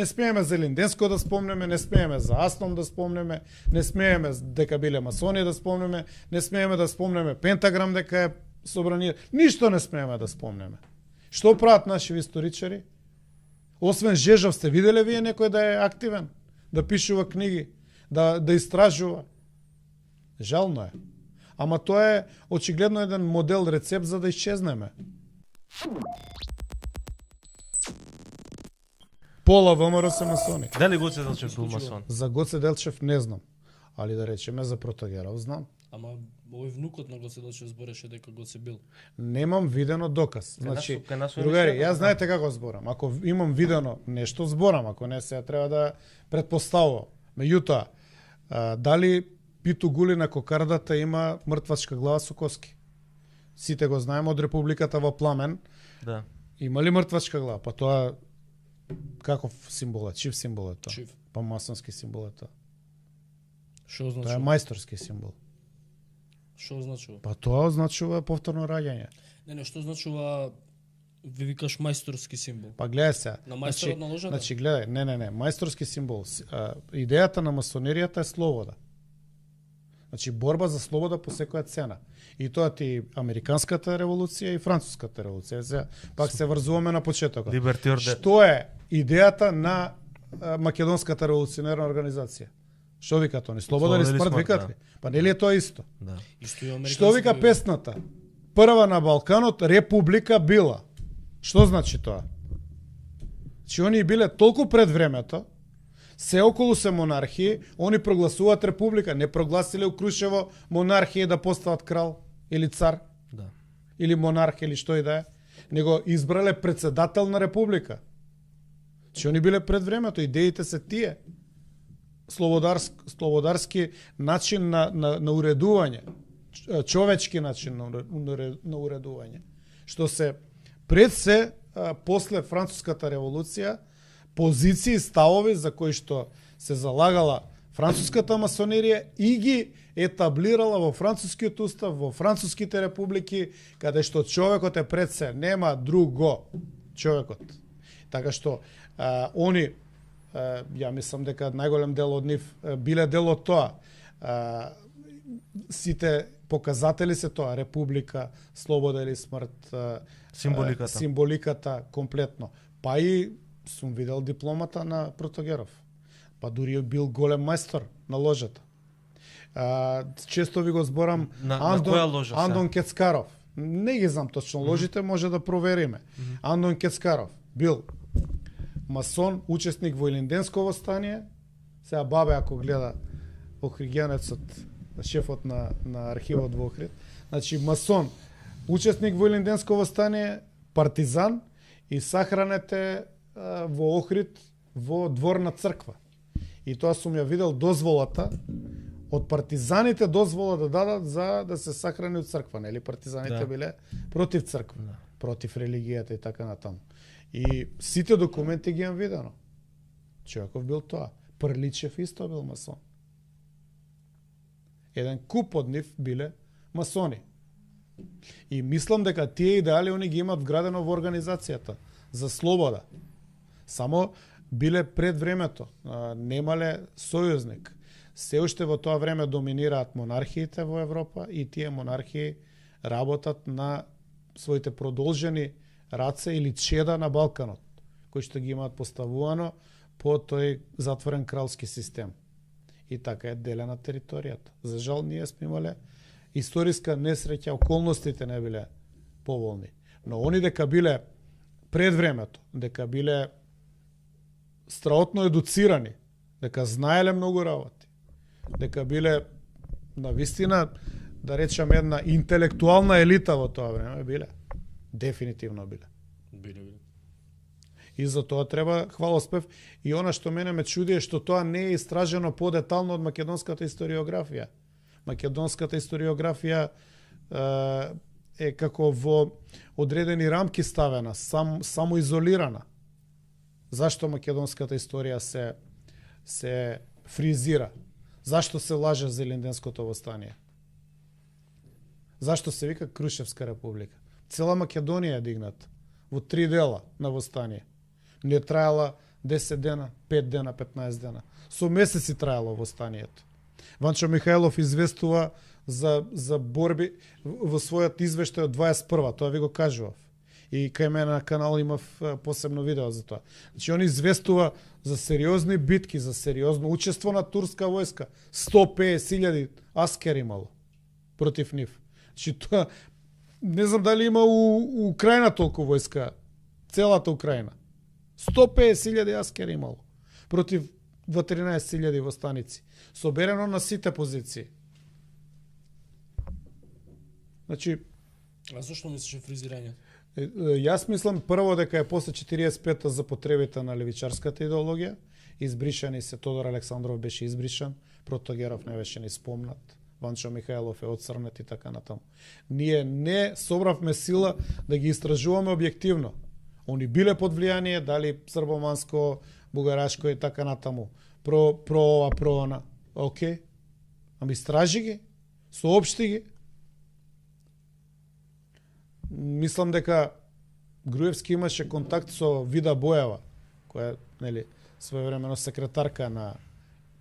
Не смееме за Линденско да спомнеме, не смееме за Асном да спомнеме, не смееме дека биле масони да спомнеме, не смееме да спомнеме Пентаграм дека е собрание. Ништо не смееме да спомнеме. Што прават наши историчари? Освен Жежов, сте виделе вие некој да е активен? Да пишува книги? Да истражува? Жално е. Ама тоа е очигледно еден модел, рецепт за да исчезнеме. Пола ВМРО се масони. Дали Гоце Делчев бил масон? За Гоце Делчев не знам. Али да речеме за Протагеров знам. Ама овој внукот на Гоце Делчев збореше дека Гоце бил. Немам видено доказ. Значи, кај нас другари, университетот, јас знаете како зборам. Ако имам видено нешто, зборам. Ако не, се треба да предпоставувам. Меѓутоа, дали Питу Гули на кокардата има мртвачка глава со коски? Сите го знаеме од Републиката во Пламен. Да. Има ли мртвачка глава? Па тоа каков символ е? Чив символ е тоа? Чив. Па масонски символ е тоа. Што Тоа е означува? мајсторски символ. Што означува? Па тоа означува повторно раѓање. Не, што означува ви викаш мајсторски символ? Па гледај се. На мајсторот на ложата? Значи гледај, не, мајсторски символ. Идејата на масонеријата е слобода. Значи борба за слобода по секоја цена. И тоа ти американската револуција и француската револуција. Сега пак се врзуваме на почетокот. Либерти ордер. Што е идејата на македонската револуционерна организација? Што вика тоа? Слобода или смрт викат ли? Па нели е тоа исто? Да. Исто и американски. Што вика песната? Прва на Балканот, република била. Што значи тоа? Че они биле толку пред времето, се околу се монархии, они прогласуваат република, не прогласиле у Крушево монархија да постават крал или цар, Да. или монарх или што и да е, него избрале председател на република. Че они биле пред времето, идеите се тие. Слободарски начин на уредување, човечки начин на уредување, што се пред се после француската револуција позиции, ставови за кои што се залагала француската масонерија и ги етаблирала во францускиот устав, во француските републики, каде што човекот е пред се, нема друго човекот. Така што они, ја мислам дека најголем дел од нив биле дел од тоа. Сите показатели се тоа, република, слобода или смрт, символиката комплетно. Па и сум видел дипломата на Протагеров. Па дури бил голем мајстор на ложата. Често ви го зборам на која ложа се? Андон Кецкаров. Не ги знам точно ложите, може да провериме. Андон Кецкаров бил масон, учесник во Илинденско востание. Сега бабе ако гледа Охридјанецот, шефот на архивот во Охрид. Значи масон, учесник во Илинденско востание, партизан и сахранете во Охрид во дворна црква. И тоа сум ја видел дозволата од партизаните, дозвола да дадат за да се сахрани од црква, нели партизаните биле против црква, против религијата и така натаму. И сите документи ги имам видено. Човеков бил тоа. Прличев исто бил масон. Еден куп од нив биле масони. И мислам дека тие идеали они ги имат вградено во организацијата за слобода. Само биле пред времето, немале сојузник. Се уште во тоа време доминираат монархиите во Европа и тие монархии работат на своите продолжени раце или чеда на Балканот, кои што ги имаат поставувано по тој затворен кралски систем. И така е делена територијата. За жал ние сме имале историска несреќа, околностите не биле поволни. Но они дека биле пред времето, дека биле страотно едуцирани, дека знаеле многу работи, дека биле на вистина, да речам, една интелектуална елита во тоа време, биле. Дефинитивно биле. Биле. И за тоа треба хвалоспев. И она што мене ме чуди е што тоа не е истражено подетално од македонската историографија. Македонската историографија е како во одредени рамки ставена, само изолирана. Зашто македонската историја се фризира? Зашто се лаже за Илинденското востание? Зашто се вика Крушевска република? Цела Македонија е дигната во 3 дела на востание. Не траела 10 дена, 5 дена, 15 дена. Со месеци траело востанието. Ванчо Михајлов известува за борби во својот извештај од 21-та, тоа ви го кажував. И кај мене на канал имав посебно видео за тоа. Значи, он известува за сериозни битки, за сериозно учество на турска војска. 150.000 аскери имало против нив. Значи, тоа, не знам дали има у Украина толку војска, целата Украина. 150.000 аскери имало против 13.000 востаници. Соберено на сите позиции. Значи, А зашто мислиш фризирање? Јас мислам прво дека е после 45-та за потребите на левичарската идеологија. Избришани се, Тодор Александров беше избришан, Протогеров не беше ни спомнат, Ванчо Михајлов е отцрнет и така натаму. Ние не собравме сила да ги истражуваме објективно. Они биле под влијание, дали србоманско, бугарашко и така натаму. Про ова, про она. Океј. Ами истражи ги, соопшти ги. Мислам дека Груевски имаше контакт со Вида Боева, која е своевремено секретарка на,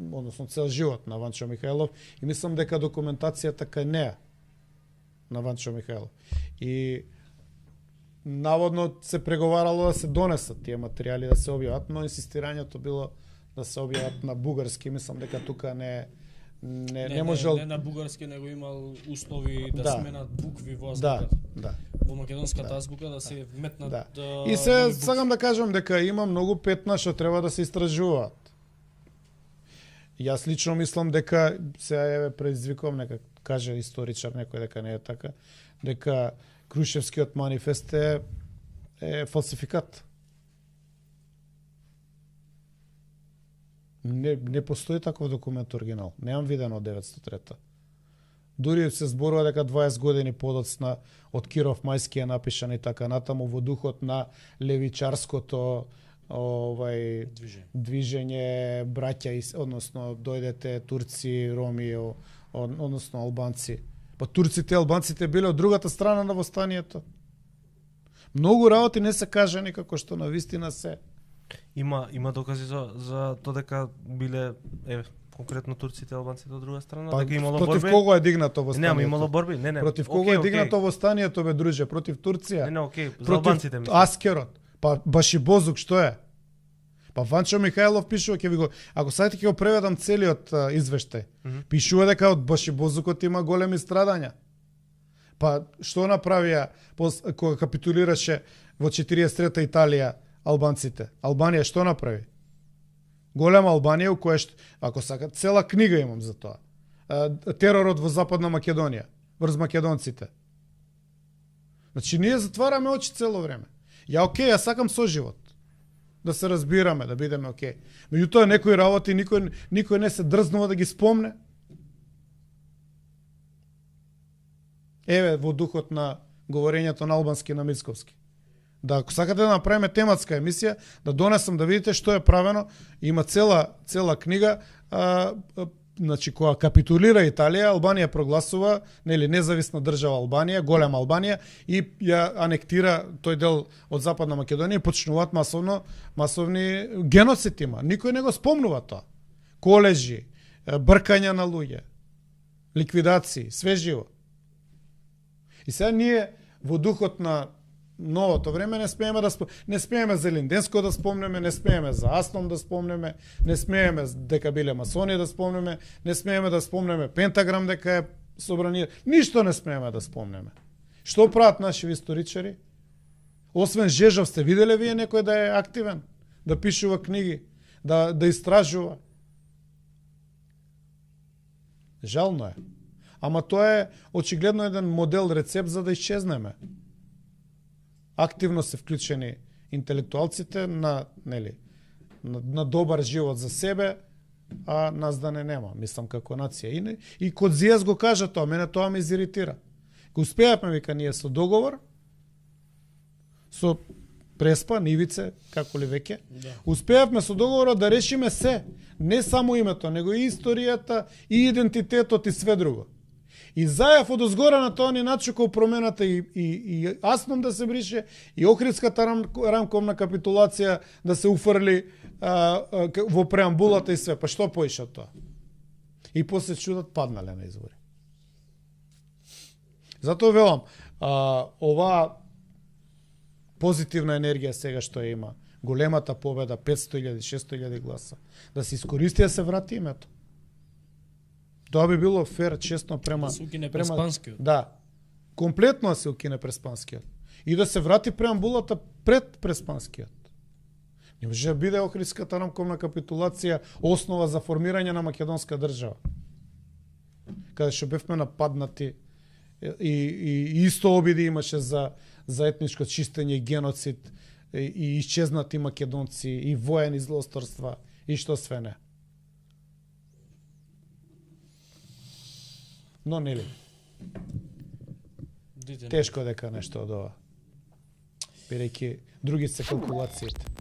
односно цел живот на Ванчо Михајлов, и мислам дека документацијата кај неа на Ванчо Михајлов. И наводно се преговарало да се донесат тие материјали да се објават, но инсистирањето било да се објават на бугарски. Мислам дека тука не можел... Не на бугарски, него имал услови да сменат букви во азбуката. Да. Во македонската азбука да се вметнат... Да. И се сакам да кажам дека има многу петна што треба да се истражуваат. Јас лично мислам дека, сега предизвикувам, нека каже историчар некој дека не е така, дека Крушевскиот манифест е фалсификат. Не постои таков документ оригинал. Немам видено од 903-та. Дури се зборува дека 20 години подоцна од Киров Мајски е напишан и така натаму во духот на левичарското движење браќа, односно дојдете турци, роми, односно албанци. Па турците и албанците биле од другата страна на востанието. Многу работи не се кажа никако што на вистина се. Има докази за тоа дека биле конкретно турците и албанците од друга страна, дека имало борби. Против кого е дигнато востанието? Не, имало борби. Не. Против кого е дигнато востанието, бе друже? Против Турција? Не, окей, за албанците мислам. Против Аскерот. Па Башибозук што е? Па Ванчо Михајлов пишува, ќе ви го, ако сајте ќе го преведам целиот извештај. Пишува дека од Башибозукот има големи страдања. Па што направија кога капитулираше во 43-та Италија албанците? Албанија што направи? Голема Албанија, која што, ако сакат, цела книга имам за тоа. Теророт во Западна Македонија, врз македонците. Значи, ние затвараме очи цело време. Ја сакам соживот. Да се разбираме, да бидеме окей. Меѓутоа, некои работи никој не се дрзнува да ги спомне. Еве, во духот на говорењето на албански на Мицковски. Да, ако сакате да направиме тематска емисија, да донесам да видите што е правено, има цела книга, значи кога капитулира Италија, Албанија прогласува, независна држава Албанија, голема Албанија, и ја анектира тој дел од Западна Македонија и почнуваат масовни геноцид има. Никој не го спомнува тоа. Колежи, бркања на луѓе, ликвидации, све живо. И сега ние во духот на новото време не смееме за Линденско да спомнеме, не смееме за Асном да спомнеме, не смееме дека биле масони да спомнеме, не смееме да спомнеме Пентаграм дека е собрание, ништо не смееме да спомнеме. Што прават наши историчари? Освен Жежов, сте виделе вие некој да е активен, да пишува книги, да истражува? Жално е. Ама тоа е очигледно еден модел, рецепт за да исчезнеме. Активно се вклучени интелектуалците на добар живот за себе, а нас да не нема, мислам како нација. И Кодзијас го кажа тоа, мене тоа ме изиритира. Го успеавме, вика, ние со договор, со Преспа, Нивице, како ли веќе, успеавме со договора да решиме се, не само името, него и историјата, и идентитетот и све друго. И зајав од озгора на тоа ни начекал промената и Асном да се брише, и Охридската рамковна капитулација да се уфрли во преамбулата и све, па што поише од тоа? И после чудат паднале на избори. Затоа велам, оваа позитивна енергија сега што има, големата победа, 500.000, 600.000 гласа, да се искористи да се врати името. Тоа би било фер, честно према... Да се укине Преспанскиот. Да. Комплетно да се укине Преспанскиот. И да се врати преамбулата пред Преспанскиот. Не може да биде Охридската рамковна капитулација основа за формирање на македонска држава. Каде што бевме нападнати и исто обиди имаше за етничко чистење, геноцид, и исчезнати македонци, и воени злосторства, и што све не. Но нели? Тешко дека нешто од ова. Бидејќи други се калкулациите.